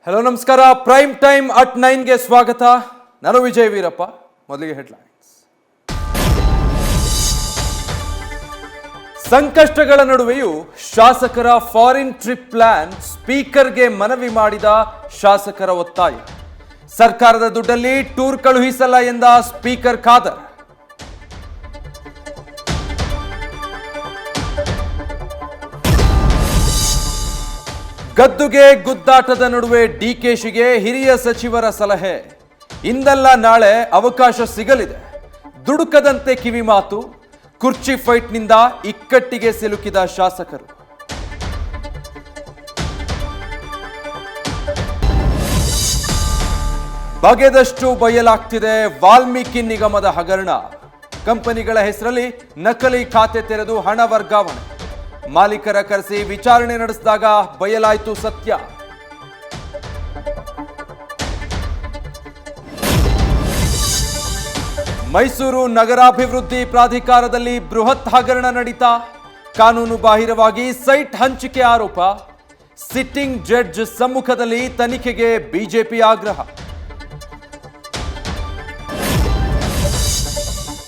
Hello ನಮಸ್ಕಾರ. Prime time at 9ಗೆ ಸ್ವಾಗತ. ನಾನು ವಿಜಯ್ ವೀರಪ್ಪ. ಮೊದಲಿಗೆ ಹೆಡ್ಲೈನ್ಸ್. ಸಂಕಷ್ಟಗಳ ನಡುವೆಯೂ ಶಾಸಕರ ಫಾರಿನ್ ಟ್ರಿಪ್ ಪ್ಲಾನ್, ಸ್ಪೀಕರ್ಗೆ ಮನವಿ ಮಾಡಿದ ಶಾಸಕರ ಒತ್ತಾಯ. ಸರ್ಕಾರದ ದುಡ್ಡಲ್ಲಿ ಟೂರ್ ಕಳುಹಿಸಲ್ಲ ಎಂದ ಸ್ಪೀಕರ್ ಖಾದರ್. ಗದ್ದುಗೆ ಗುದ್ದಾಟದ ನಡುವೆ ಡಿಕೆಶಿಗೆ ಹಿರಿಯ ಸಚಿವರ ಸಲಹೆ. ಇಂದಲ್ಲ ನಾಳೆ ಅವಕಾಶ ಸಿಗಲಿದೆ. ದುಡುಕದಂತೆ ಕಿವಿ ಮಾತು. ಕುರ್ಚಿ ಫೈಟ್ನಿಂದ ಇಕ್ಕಟ್ಟಿಗೆ ಸಿಲುಕಿದ ಶಾಸಕರು. ಬಗೆದಷ್ಟು ಬಯಲಾಗ್ತಿದೆ ವಾಲ್ಮೀಕಿ ನಿಗಮದ ಹಗರಣ. ಕಂಪನಿಗಳ ಹೆಸರಲ್ಲಿ ನಕಲಿ ಖಾತೆ ತೆರೆದು ಹಣ ವರ್ಗಾವಣೆ. ಮಾಲೀಕರ ಕರೆಸಿ ವಿಚಾರಣೆ ನಡೆಸಿದಾಗ ಬಯಲಾಯಿತು ಸತ್ಯ. ಮೈಸೂರು ನಗರಾಭಿವೃದ್ಧಿ ಪ್ರಾಧಿಕಾರದಲ್ಲಿ ಬೃಹತ್ ಹಗರಣ ನಡೀತಾ. ಕಾನೂನು ಬಾಹಿರವಾಗಿ ಸೈಟ್ ಹಂಚಿಕೆ ಆರೋಪ. ಸಿಟ್ಟಿಂಗ್ ಜಡ್ಜ್ ಸಮ್ಮುಖದಲ್ಲಿ ತನಿಖೆಗೆ ಬಿಜೆಪಿ ಆಗ್ರಹ.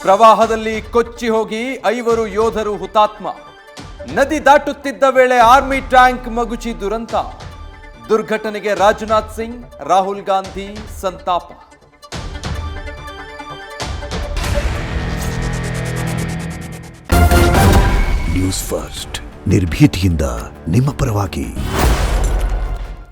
ಪ್ರವಾಹದಲ್ಲಿ ಕೊಚ್ಚಿ ಹೋಗಿ 5 ಯೋಧರು ಹುತಾತ್ಮ. ನದಿ ದಾಟುತ್ತಿದ್ದ ವೇಳೆ ಆರ್ಮಿ ಟ್ಯಾಂಕ್ ಮಗುಚಿ ದುರಂತ. ದುರ್ಘಟನೆಗೆ ರಾಜನಾಥ್ ಸಿಂಗ್, ರಾಹುಲ್ ಗಾಂಧಿ ಸಂತಾಪ. ನ್ಯೂಸ್ ಫಸ್ಟ್, ನಿರ್ಭೀತಿಯಿಂದ ನಿಮ್ಮ ಪರವಾಗಿ.